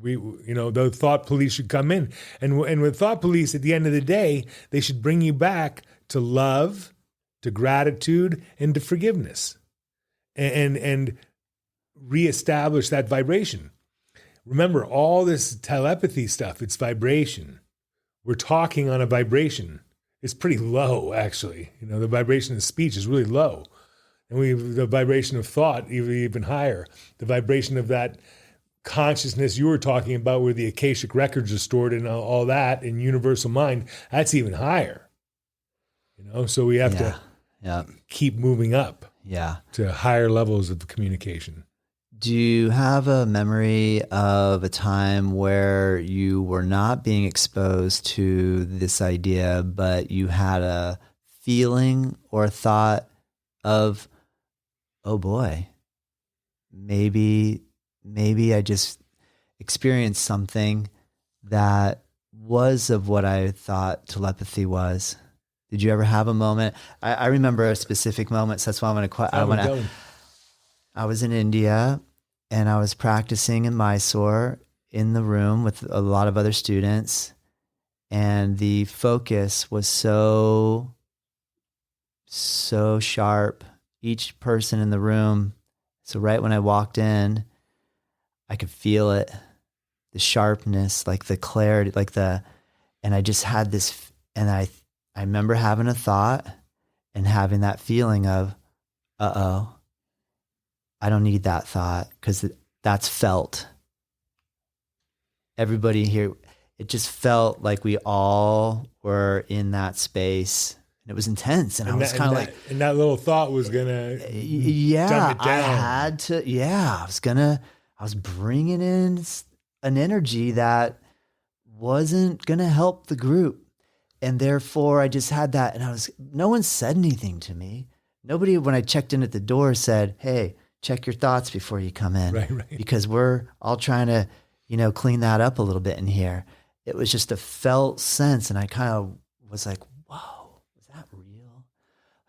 the thought police should come in. And with thought police, at the end of the day, they should bring you back to love, to gratitude, and to forgiveness and reestablish that vibration. Remember, all this telepathy stuff, it's vibration. We're talking on a vibration. It's pretty low, actually. The vibration of speech is really low. And the vibration of thought, even higher. The vibration of that consciousness you were talking about where the Akashic records are stored and all that in universal mind, that's even higher. So we have to keep moving up to higher levels of communication. Do you have a memory of a time where you were not being exposed to this idea, but you had a feeling or a thought of, oh boy, maybe I just experienced something that was of what I thought telepathy was. Did you ever have a moment? I remember a specific moment, so that's why I was in India and I was practicing in Mysore in the room with a lot of other students, and the focus was so sharp. Each person in the room. So right when I walked in, I could feel it, the sharpness, like the clarity, and I just had this, and I remember having a thought and having that feeling of, I don't need that thought, because that's felt. Everybody here, it just felt like we all were in that space. And it was intense. And I was kind of like... And that little thought was going to dumb it down. I was bringing in an energy that wasn't going to help the group. And therefore I just had that, and no one said anything to me. Nobody, when I checked in at the door, said, hey, check your thoughts before you come in. Right. Because we're all trying to, clean that up a little bit in here. It was just a felt sense. And I kind of was like, whoa, was that real?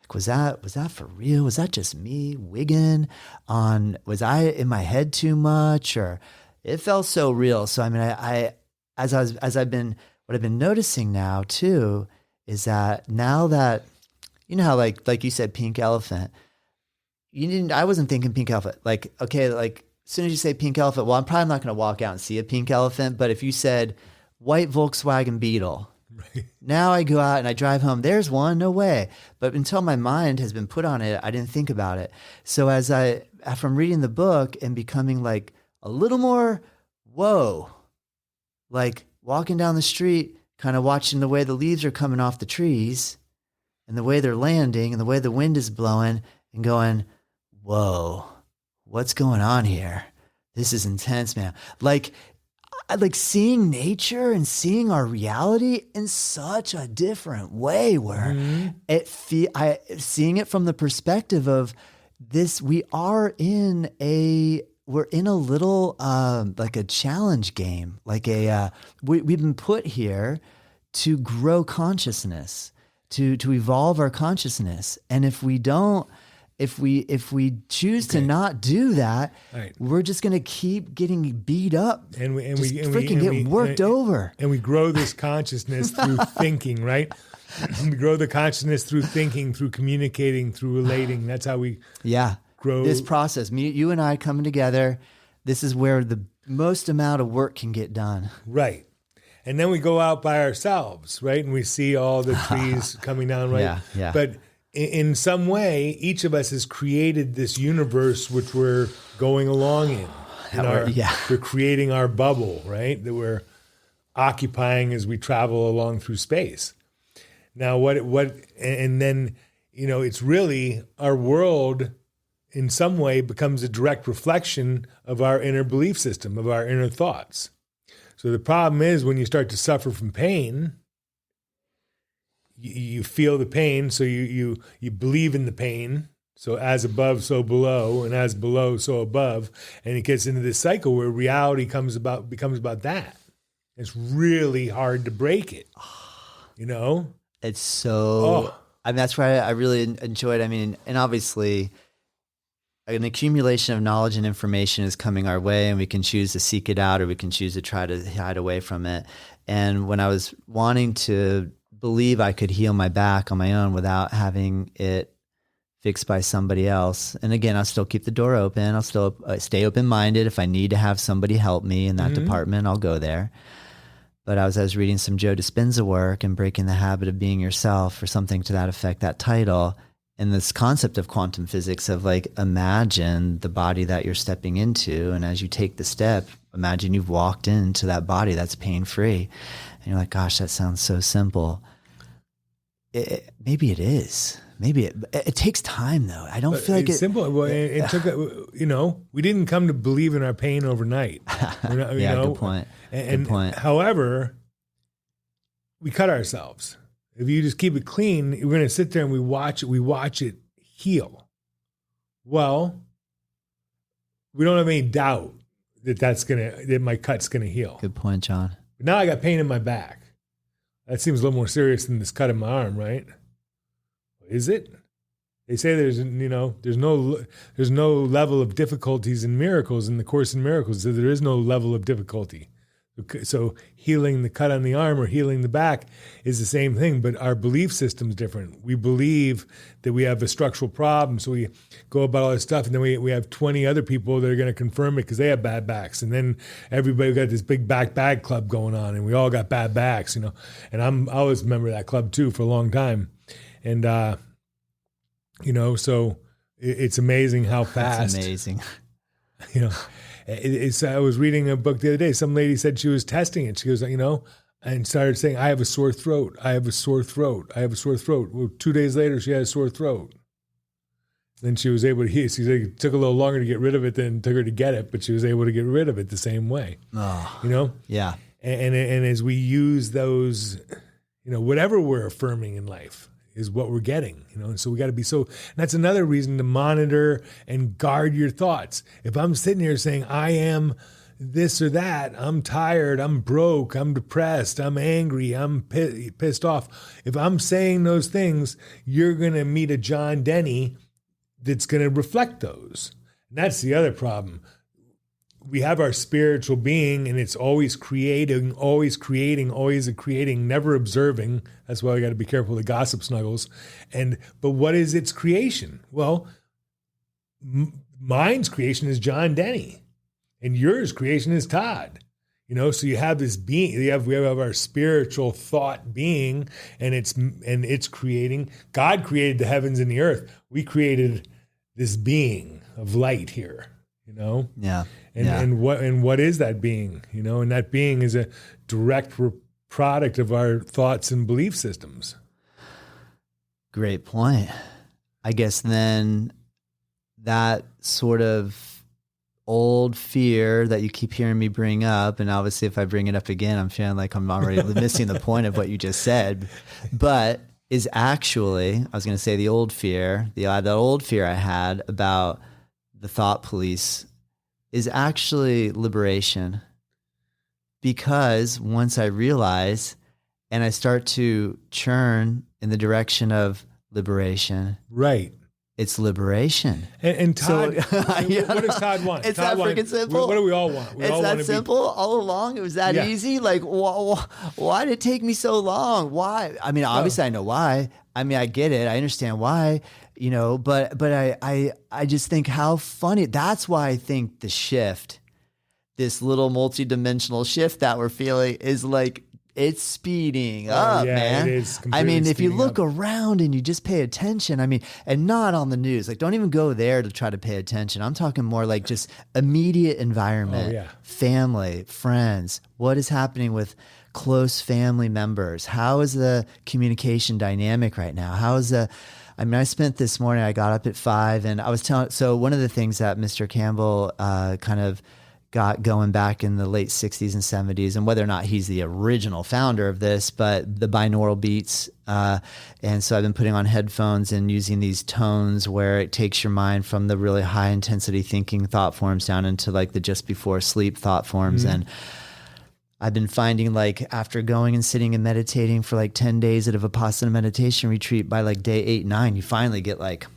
Like, was that for real? Was that just me wigging on, was I in my head too much? Or it felt so real. So, I mean, what I've been noticing now too, is that now that, how like you said, pink elephant, I wasn't thinking pink elephant. Like, okay, like as soon as you say pink elephant, well, I'm probably not going to walk out and see a pink elephant. But if you said white Volkswagen Beetle, right. Now I go out and I drive home, there's one, no way. But until my mind has been put on it, I didn't think about it. So from reading the book and becoming like a little more, whoa, like walking down the street, kind of watching the way the leaves are coming off the trees and the way they're landing and the way the wind is blowing, and going, whoa, what's going on here? This is intense, man. Like seeing nature and seeing our reality in such a different way, where seeing it from the perspective of this, we're in a little, like a challenge game, like we've been put here to grow consciousness, to evolve our consciousness. And if we choose to not do that, right, we're just going to keep getting beat up and we get worked over. And we grow this consciousness through thinking, right? We grow the consciousness through thinking, through communicating, through relating. That's how we grow. This process, you and I coming together, this is where the most amount of work can get done. Right. And then we go out by ourselves, right? And we see all the trees coming down, right? Yeah. But in some way, each of us has created this universe which we're going along in. We're creating our bubble, right? That we're occupying as we travel along through space. Now, and then, it's really our world in some way becomes a direct reflection of our inner belief system, of our inner thoughts. So the problem is when you start to suffer from pain, you feel the pain, so you believe in the pain. So as above, so below, and as below, so above. And it gets into this cycle where reality becomes about that. It's really hard to break it, It's so, that's why I really enjoyed. I mean, and obviously an accumulation of knowledge and information is coming our way, and we can choose to seek it out, or we can choose to try to hide away from it. And when I was wanting to believe I could heal my back on my own without having it fixed by somebody else, and again, I'll still keep the door open. I'll still stay open-minded. If I need to have somebody help me in that department, I'll go there. But I was reading some Joe Dispenza work and Breaking the Habit of Being Yourself, or something to that effect, that title. And this concept of quantum physics of like, imagine the body that you're stepping into. And as you take the step, imagine you've walked into that body that's pain-free. And you're like, gosh, that sounds so simple. Maybe it is. Maybe it takes time though. I don't feel like it's simple. Well, it took, we didn't come to believe in our pain overnight. Good point. Good point. However, we cut ourselves. If you just keep it clean, we're going to sit there and we watch it heal. Well, we don't have any doubt that my cut's gonna heal. Good point, John. But now I got pain in my back. That seems a little more serious than this cut in my arm, right? Is it? They say there's no level of difficulties in miracles in the Course in Miracles. So there is no level of difficulty. So healing the cut on the arm or healing the back is the same thing, but our belief system's different. We believe that we have a structural problem, so we go about all this stuff, and then we have 20 other people that are going to confirm it because they have bad backs, and then everybody got this big back bag club going on, and we all got bad backs, And I always remember that club too for a long time, and so it's amazing how fast. That's amazing. I was reading a book the other day. Some lady said she was testing it. She goes, and started saying, I have a sore throat. I have a sore throat. I have a sore throat. Well, 2 days later, she had a sore throat. Then she was able to heal. She said it took a little longer to get rid of it than it took her to get it, but she was able to get rid of it the same way. Oh, Yeah. And as we use those, whatever we're affirming in life, is what we're getting, and so we got to be and that's another reason to monitor and guard your thoughts. If I'm sitting here saying I am this or that, I'm tired, I'm broke, I'm depressed, I'm angry, I'm pissed off. If I'm saying those things, you're going to meet a John Denney that's going to reflect those. And that's the other problem. We have our spiritual being, and it's always creating, never observing. That's why we got to be careful of the gossip snuggles. But what is its creation? Well, mine's creation is John Denney, and yours creation is Todd. So you have this being. We have our spiritual thought being, and it's creating. God created the heavens and the earth. We created this being of light here. Yeah. And what is that being? And that being is a direct product of our thoughts and belief systems. Great point. I guess then that sort of old fear that you keep hearing me bring up, and obviously if I bring it up again, I'm feeling like I'm already missing the point of what you just said, but is actually, I was going to say the old fear, the old fear I had about the thought police is actually liberation. Because once I realize and I start to churn in the direction of liberation, right, it's liberation. And Todd, what does Todd want? It's Todd that freaking simple. What do we all want? It's that simple all along. It was that easy. Like, why did it take me so long? Why? I mean, obviously I know why. I mean, I get it. I understand why, but I just think how funny. That's why I think the shift, this little multidimensional shift that we're feeling is like, it's speeding up, man. It is. I mean, if you look around and you just pay attention, and not on the news, like don't even go there to try to pay attention. I'm talking more like just immediate environment, family, friends. What is happening with close family members? How is the communication dynamic right now? I spent this morning, I got up at 5 and I was so one of the things that Mr. Campbell kind of got going back in the late 60s and 70s, and whether or not he's the original founder of this, but the binaural beats. And so I've been putting on headphones and using these tones where it takes your mind from the really high intensity thinking thought forms down into like the just before sleep thought forms. Mm-hmm. And I've been finding like after going and sitting and meditating for like 10 days at a Vipassana meditation retreat, by like day 8, 9, you finally get like,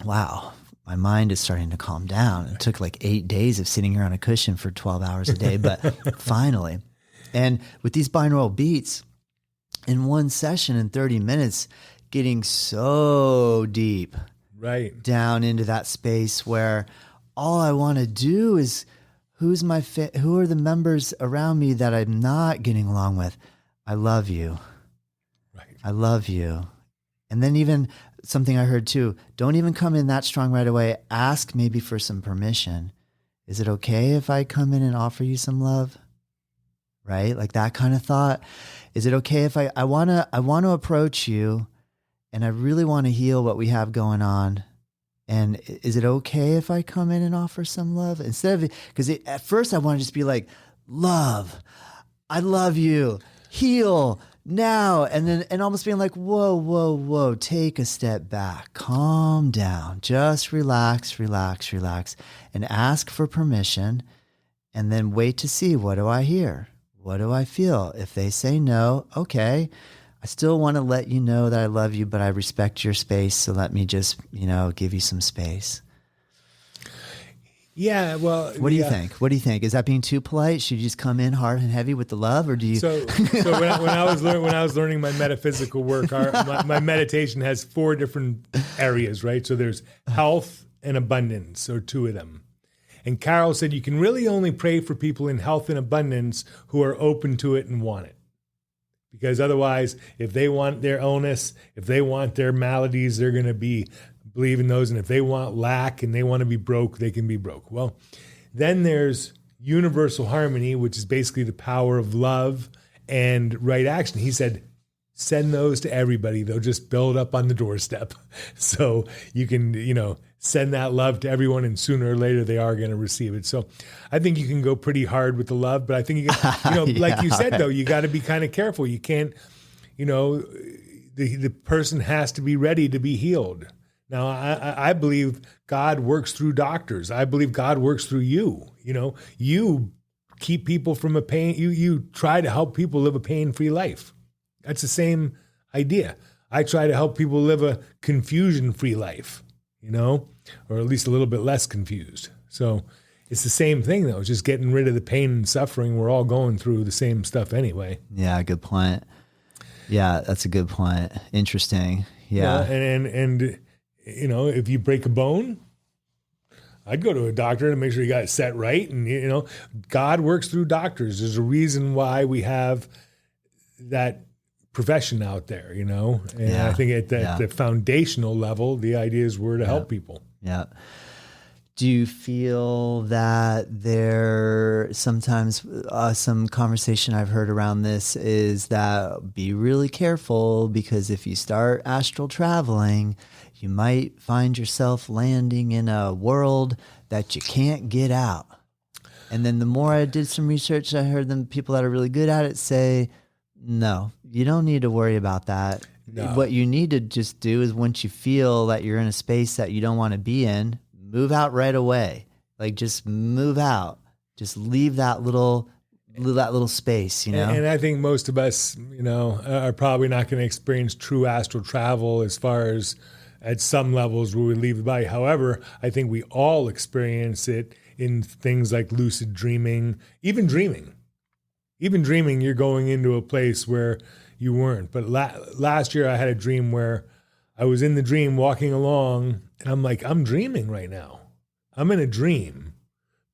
wow, my mind is starting to calm down. It took like 8 days of sitting here on a cushion for 12 hours a day, but finally. And with these binaural beats, in one session in 30 minutes, getting so deep down into that space where all I want to do is, who are the members around me that I'm not getting along with? I love you. Right. I love you. And then even something I heard too, don't even come in that strong right away. Ask maybe for some permission. Is it okay if I come in and offer you some love? Right? Like that kind of thought. Is it okay if I want to approach you and I really want to heal what we have going on? And is it okay if I come in and offer some love? Instead of, because at first I want to just be like, love, I love you, heal now. And almost being like, whoa, take a step back, calm down, just relax, and ask for permission. and then wait to see, what do I hear? What do I feel? If they say no, okay, I still want to let you know that I love you, but I respect your space. So let me just, give you some space. Yeah, well, what do you think? What do you think? Is that being too polite? Should you just come in hard and heavy with the love, or do you? So when I was learning my metaphysical work, my meditation has 4 different areas, right? So there's health and abundance, or 2 of them. And Carol said you can really only pray for people in health and abundance who are open to it and want it. Because otherwise, if they want their illness, if they want their maladies, they're going to believe in those. And if they want lack and they want to be broke, they can be broke. Well, then there's universal harmony, which is basically the power of love and right action. He said, send those to everybody. They'll just build up on the doorstep. So you can, send that love to everyone, and sooner or later they are going to receive it. So I think you can go pretty hard with the love, but I think you can, like you said, though, you got to be kind of careful. You can't, the person has to be ready to be healed. Now, I believe God works through doctors. I believe God works through you. You keep people from a pain. You try to help people live a pain-free life. That's the same idea. I try to help people live a confusion-free life, or at least a little bit less confused. So it's the same thing, though. It's just getting rid of the pain and suffering. We're all going through the same stuff anyway. Yeah, good point. Yeah, that's a good point. Interesting. Yeah. And if you break a bone, I'd go to a doctor to make sure you got it set right. And, God works through doctors. There's a reason why we have that profession out there, And I think at the foundational level, the idea is we're to help people. Yeah. Do you feel that there sometimes some conversation I've heard around this is that be really careful, because if you start astral traveling, you might find yourself landing in a world that you can't get out. And then the more I did some research, I heard people that are really good at it say, no, you don't need to worry about that. No. What you need to just do is, once you feel that you're in a space that you don't want to be in, move out right away. Like, just move out. Just leave that little space, And I think most of us, are probably not going to experience true astral travel as far as at some levels where we leave the body. However, I think we all experience it in things like lucid dreaming, even dreaming. Even dreaming, you're going into a place where you weren't. But last year I had a dream where I was in the dream walking along, and I'm like, I'm dreaming right now. I'm in a dream,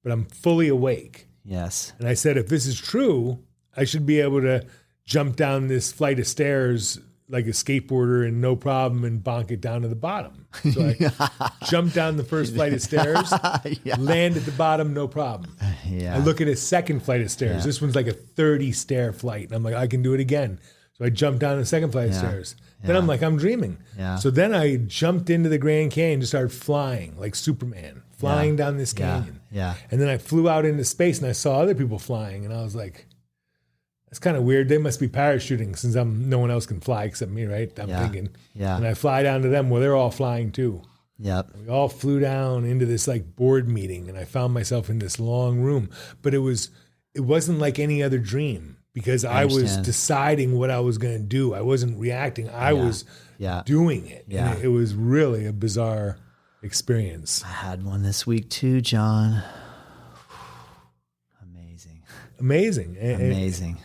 but I'm fully awake. Yes. And I said, if this is true, I should be able to jump down this flight of stairs like a skateboarder and no problem, and bonk it down to the bottom. So I jumped down the first flight of stairs, land at the bottom, no problem. I look at a second flight of stairs. This one's like a 30-stair flight. And I'm like, I can do it again. So I jumped down the second flight of stairs. Then I'm like, I'm dreaming. So then I jumped into the Grand Canyon, just started flying like Superman, flying down this canyon. And then I flew out into space, and I saw other people flying, and I was like, that's kind of weird. They must be parachuting, since no one else can fly except me, right? I'm thinking. And I fly down to them. Well, they're all flying too. Yep. We all flew down into this like board meeting, and I found myself in this long room. But it wasn't like any other dream, because I was deciding what I was going to do. I wasn't reacting. I was doing it. Yeah. And it was really a bizarre experience. I had one this week too, John. Amazing.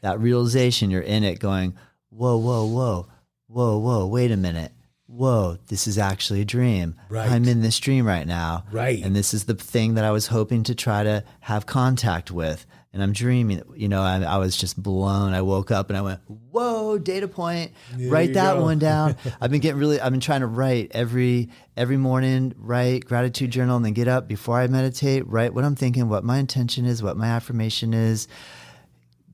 That realization, you're in it going, whoa, wait a minute. Whoa, this is actually a dream. Right. I'm in this dream right now. Right. And this is the thing that I was hoping to try to have contact with. And I'm dreaming, I was just blown. I woke up and I went, whoa, data point, write that one down. I've been trying to write every morning, write gratitude journal, and then get up before I meditate, write what I'm thinking, what my intention is, what my affirmation is,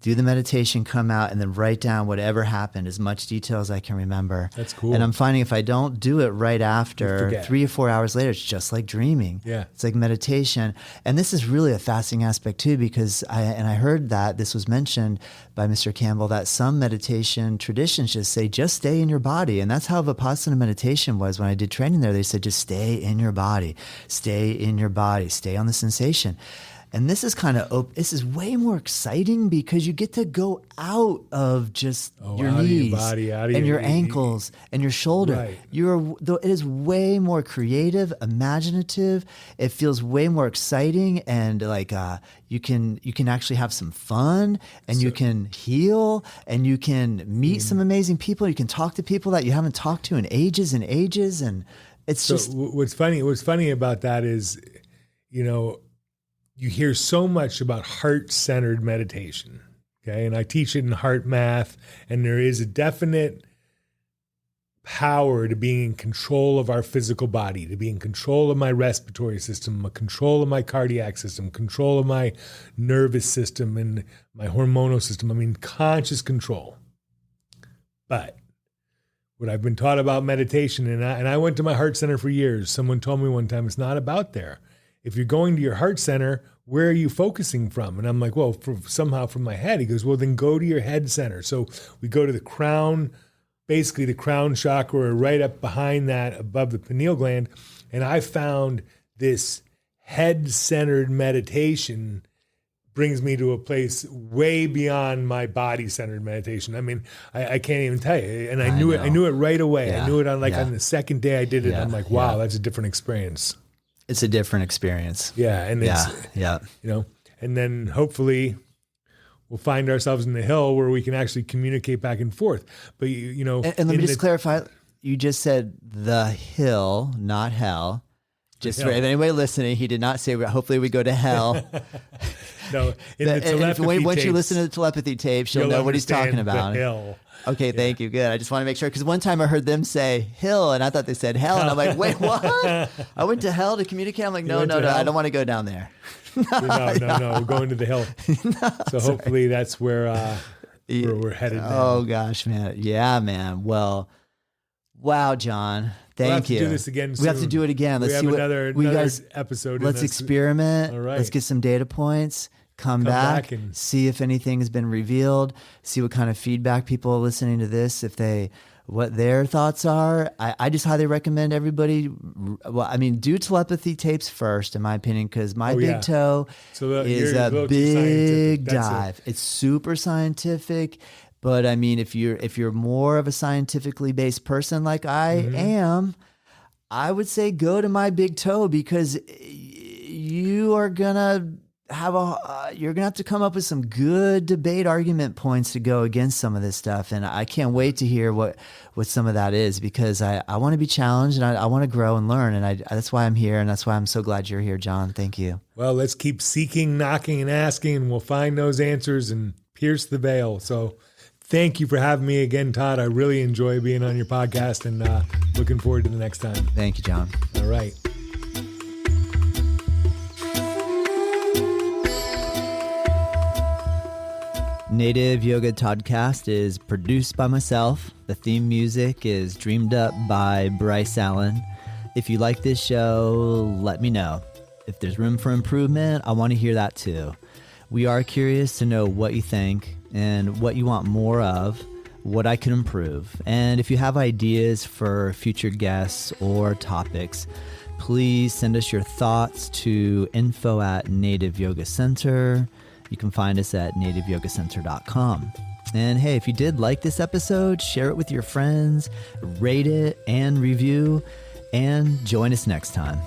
do the meditation, come out, and then write down whatever happened, as much detail as I can remember. That's cool. And I'm finding if I don't do it right after, 3 or 4 hours later, it's just like dreaming. Yeah. It's like meditation. And this is really a fascinating aspect too, because I heard that this was mentioned by Mr. Campbell, that some meditation traditions just say, just stay in your body. And that's how Vipassana meditation was when I did training there. They said, just stay in your body, stay on the sensation. And this is this is way more exciting because you get to go out of just your out of knees your body, out of and your your ankles and your shoulder. Right. It is way more creative, imaginative. It feels way more exciting, and like you can actually have some fun, and you can heal, and you can meet some amazing people. You can talk to people that you haven't talked to in ages and ages, and it's just what's funny about that is, you hear so much about heart-centered meditation, okay? And I teach it in heart math, and there is a definite power to being in control of our physical body, to be in control of my respiratory system, control of my cardiac system, control of my nervous system and my hormonal system. I mean, conscious control. But what I've been taught about meditation, and I went to my heart center for years. Someone told me one time, it's not about there. If you're going to your heart center, where are you focusing from? And I'm like, well, somehow from my head. He goes, well, then go to your head center. So we go to the crown, basically the crown chakra, or right up behind that, above the pineal gland. And I found this head-centered meditation brings me to a place way beyond my body-centered meditation. I mean, I can't even tell you. And I knew it right away. Yeah. I knew it on the second day I did it. I'm like, wow, that's a different experience. It's a different experience. Yeah. And and then hopefully we'll find ourselves in the hill where we can actually communicate back and forth. But and let me just clarify. You just said the hill, not hell. Just for anybody listening, he did not say, hopefully we go to hell. No, in the telepathy once tapes, you listen to the telepathy tapes, you'll know what he's talking about. The hill. Okay, thank you. Good. I just want to make sure, because one time I heard them say hill, and I thought they said hell, and I'm like, wait, what? I went to hell to communicate? I'm like, no, I don't want to go down there. No, we're going to the hill. So hopefully that's where we're headed now. Oh, gosh, man. Yeah, man. Well, wow, John. Thank you. We'll have to do this again soon. We have to do it again. Let's see another episode. Let's experiment. All right. Let's get some data points. Come back and see if anything has been revealed. See what kind of feedback people are listening to this, what their thoughts are. I just highly recommend everybody. Well, I mean, do telepathy tapes first, in my opinion, because my big toe is a big dive. It's super scientific. But I mean, if you're more of a scientifically based person like I am, I would say go to my big toe, because you are gonna you're gonna have to come up with some good debate argument points to go against some of this stuff. And I can't wait to hear what some of that is, because I want to be challenged, and I want to grow and learn. And that's why I'm here. And that's why I'm so glad you're here, John. Thank you. Well, let's keep seeking, knocking, and asking, and we'll find those answers and pierce the veil. So thank you for having me again, Todd. I really enjoy being on your podcast, and looking forward to the next time. Thank you, John. All right. Native Yoga Todcast is produced by myself. The theme music is dreamed up by Bryce Allen. If you like this show, let me know. If there's room for improvement, I want to hear that too. We are curious to know what you think and what you want more of, what I can improve. And if you have ideas for future guests or topics, please send us your thoughts to info@Native Yoga Center. You can find us at nativeyogacenter.com. And hey, if you did like this episode, share it with your friends, rate it and review, and join us next time.